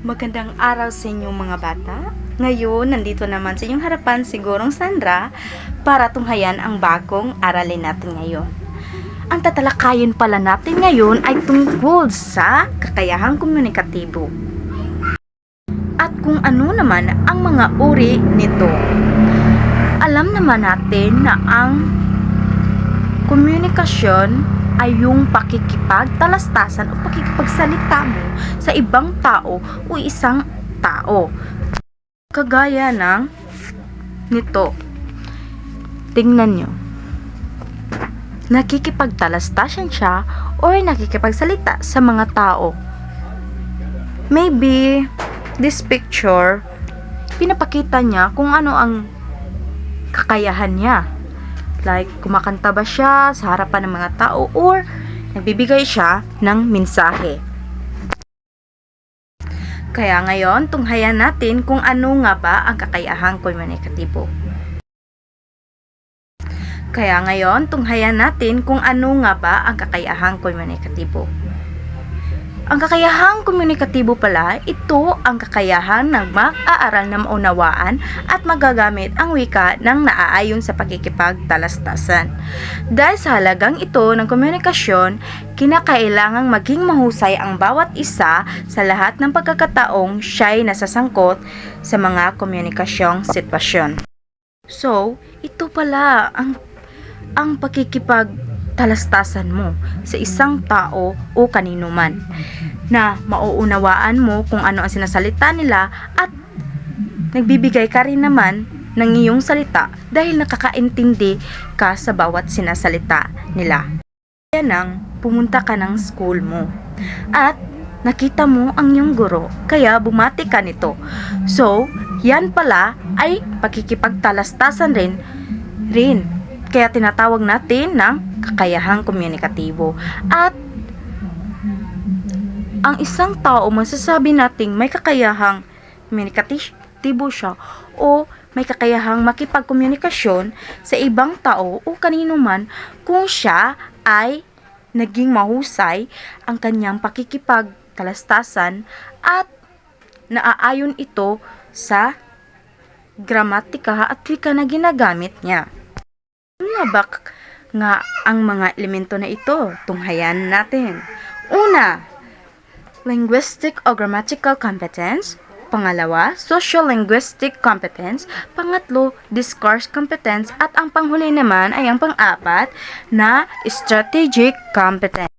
Magandang araw sa inyong mga bata. Ngayon, nandito naman sa inyong harapan si Gurong Sandra para tunghayan ang bagong aralin natin ngayon. Ang tatalakayin pala natin ngayon ay tungkol sa kakayahang komunikatibo. At kung ano naman ang mga uri nito. Alam naman natin na ang komunikasyon ay yung pakikipagtalastasan o pakikipagsalita mo sa ibang tao o isang tao. Kagaya ng nito. Tingnan nyo. Nakikipagtalastasan siya or nakikipagsalita sa mga tao. Maybe this picture, pinapakita niya kung ano ang kakayahan niya. Like, kumakanta ba siya sa harapan ng mga tao or nagbibigay siya ng mensahe. Kaya ngayon, tunghayan natin kung ano nga ba ang kakayahang komunikatibo. Ang kakayahang komunikatibo pala, ito ang kakayahan ng mag-aaral na maunawaan at magagamit ang wika ng naaayon sa pakikipagtalastasan. Dahil sa halagang ito ng komunikasyon, kinakailangang maging mahusay ang bawat isa sa lahat ng pagkakataong siya'y nasasangkot sa mga komunikasyong sitwasyon. So, ito pala ang pakikipagtalastasan mo sa isang tao o kanino man, na mauunawaan mo kung ano ang sinasalita nila at nagbibigay ka rin naman ng iyong salita dahil nakakaintindi ka sa bawat sinasalita nila. Kaya nang pumunta ka ng school mo at nakita mo ang iyong guro, kaya bumati ka nito. So, yan pala ay pakikipagtalastasan rin. Kaya tinatawag natin ng kakayahang komunikatibo. At ang isang tao, masasabi nating may kakayahang komunikatibo siya o may kakayahang makipagkomunikasyon sa ibang tao o kanino man kung siya ay naging mahusay ang kanyang pakikipagtalastasan at naaayon ito sa gramatika at wika na ginagamit niya. Ano ba nga ang mga elemento na ito? Tunghayan natin. Una, linguistic o grammatical competence. Pangalawa, social-linguistic competence. Pangatlo, discourse competence. At ang panghuli naman ay ang pang-apat na strategic competence.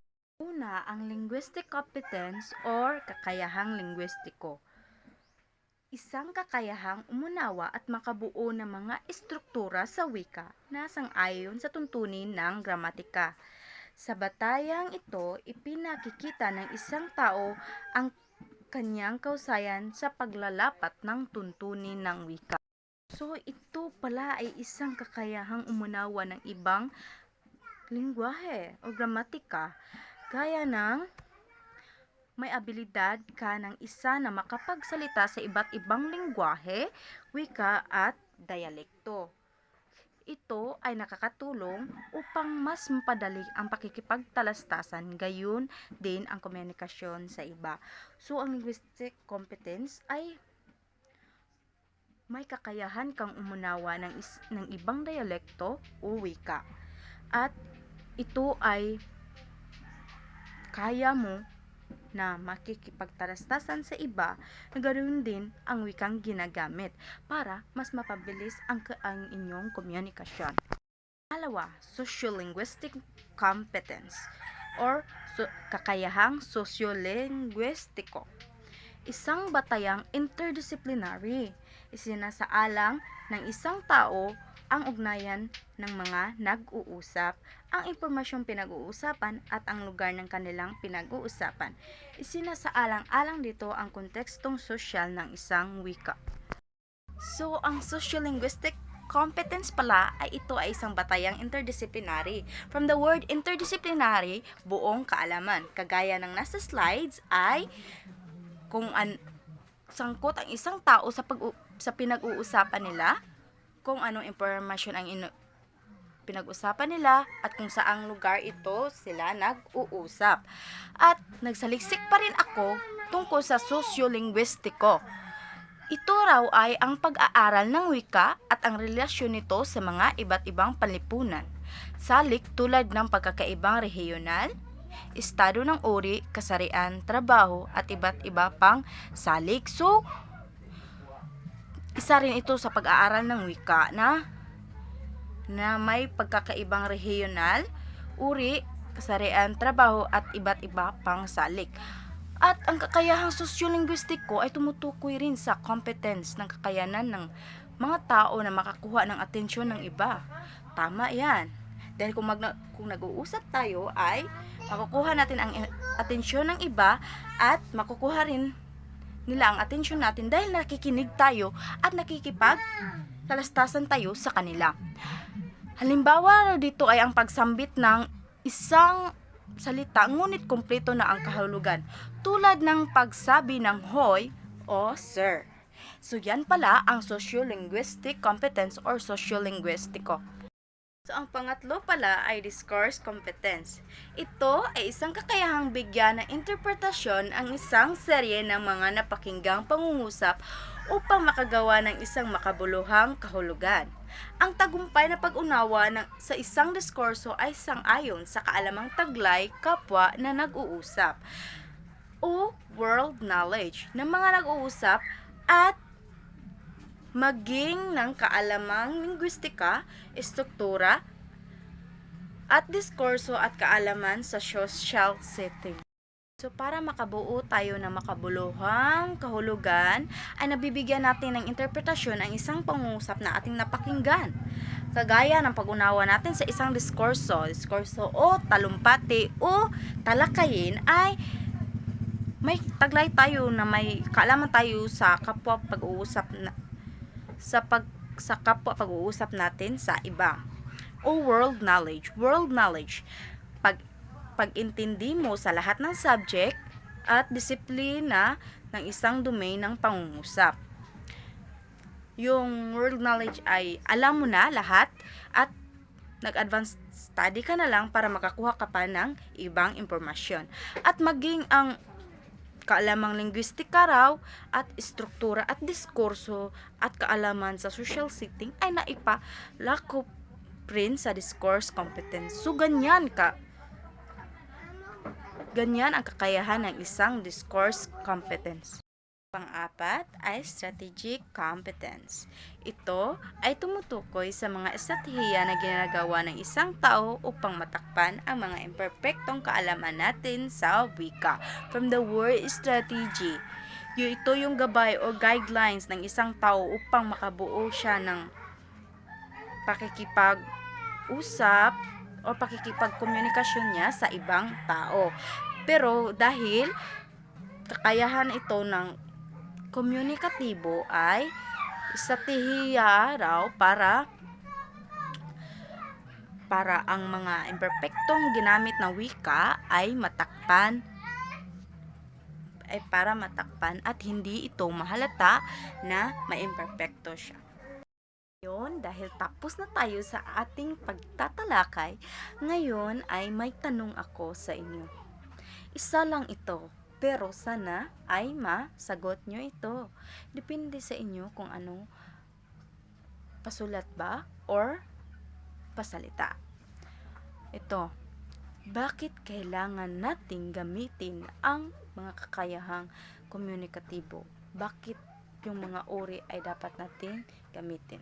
Una, ang linguistic competence or kakayahang linguistiko. Isang kakayahang umunawa at makabuo ng mga estruktura sa wika na sang-ayon sa tuntunin ng gramatika. Sa batayang ito, ipinakikita ng isang tao ang kanyang kausayan sa paglalapat ng tuntunin ng wika. So, ito pala ay isang kakayahang umunawa ng ibang lingwahe o gramatika, gaya ng may abilidad ka ng isa na makapagsalita sa iba't ibang lingwahe, wika at dialekto. Ito ay nakakatulong upang mas mapadali ang pakikipagtalastasan, gayon din ang komunikasyon sa iba. So, ang linguistic competence ay may kakayahan kang umunawa ng ibang dialekto o wika. At ito ay kaya mo na makikipagtalastasan sa iba na ganoon din ang wikang ginagamit para mas mapabilis ang inyong komunikasyon. Pangalawa, sociolinguistic competence or kakayahang sociolinguistiko. Isang batayang interdisciplinary. Isinasaalang ng isang tao ang ugnayan ng mga nag-uusap, ang impormasyong pinag-uusapan at ang lugar ng kanilang pinag-uusapan. Isinasaalang-alang dito ang kontekstong sosyal ng isang wika. So, ang sociolinguistic competence pala ay ito ay isang batayang interdisciplinary. From the word interdisciplinary, buong kaalaman. Kagaya ng nasa slides ay kung sangkot ang isang tao sa pinag-uusapan nila, kung anong impormasyon ang pinag-usapan nila at kung saang lugar ito sila nag-uusap. At nagsaliksik pa rin ako tungkol sa sosyolinguistiko. Ito raw ay ang pag-aaral ng wika at ang relasyon nito sa mga iba't ibang panlipunan. Salik tulad ng pagkakaibang rehiyonal, estado ng uri, kasarian, trabaho at iba't iba pang salik. So, isa rin ito sa pag-aaral ng wika na may pagkakaibang rehiyonal, uri, kasarian, trabaho at iba't iba pang salik. At ang kakayahang sosyolinguistiko ay tumutukoy rin sa competence ng kakayanan ng mga tao na makakuha ng atensyon ng iba. Tama yan. Dahil kung nag-uusap tayo ay makukuha natin ang atensyon ng iba at makukuha rin nila ang atensyon natin dahil nakikinig tayo at nakikipagkalastasan tayo sa kanila. Halimbawa dito ay ang pagsambit ng isang salita ngunit kumpleto na ang kahulugan, tulad ng pagsabi ng hoy o sir. So yan pala ang sociolinguistic competence or sociolinguistiko. So ang pangatlo pala ay discourse competence. Ito ay isang kakayahang bigyan ng interpretasyon ang isang serye ng mga napakinggang pangungusap upang makagawa ng isang makabuluhang kahulugan. Ang tagumpay na pag-unawa sa isang diskurso ay sang-ayon sa kaalamang taglay kapwa na nag-uusap o world knowledge ng mga nag-uusap at maging ng kaalamang linguistika, estruktura, at diskurso at kaalaman sa social setting. So, para makabuo tayo ng makabuluhang kahulugan, ay nabibigyan natin ng interpretasyon ang isang pangungusap na ating napakinggan. Kagaya ng pag-unawa natin sa isang diskurso o talumpati o talakayin ay may taglay tayo na may kaalaman tayo sa kapwa pag-uusap sa kapwa pag-uusap natin sa iba. O world knowledge. World knowledge. Pag-intindi mo sa lahat ng subject at disiplina ng isang domain ng pangungusap. Yung world knowledge ay alam mo na lahat at nag-advance study ka na lang para makakuha ka pa ng ibang impormasyon. At maging ang kaalamang linguistika raw at struktura at diskurso at kaalaman sa social setting ay naipalakop rin sa discourse competence. So ganyan ang kakayahan ng isang discourse competence. Pang-apat ay strategic competence. Ito ay tumutukoy sa mga estratehiya na ginagawa ng isang tao upang matakpan ang mga imperpektong kaalaman natin sa wika. From the word strategy, ito yung gabay o guidelines ng isang tao upang makabuo siya ng pakikipag-usap o pakikipag-komunikasyon niya sa ibang tao. Pero dahil kakayahan ito ng komunikatibo ay estratehiya raw para ang mga imperpektong ginamit na wika ay para matakpan at hindi ito mahalata na maimperpekto siya. Ngayon, dahil tapos na tayo sa ating pagtatalakay, ngayon ay may tanong ako sa inyo. Isa lang ito, pero sana ay masagot nyo ito. Depende sa inyo kung ano, pasulat ba or pasalita. Ito, bakit kailangan nating gamitin ang mga kakayahang komunikatibo? Bakit yung mga uri ay dapat nating gamitin?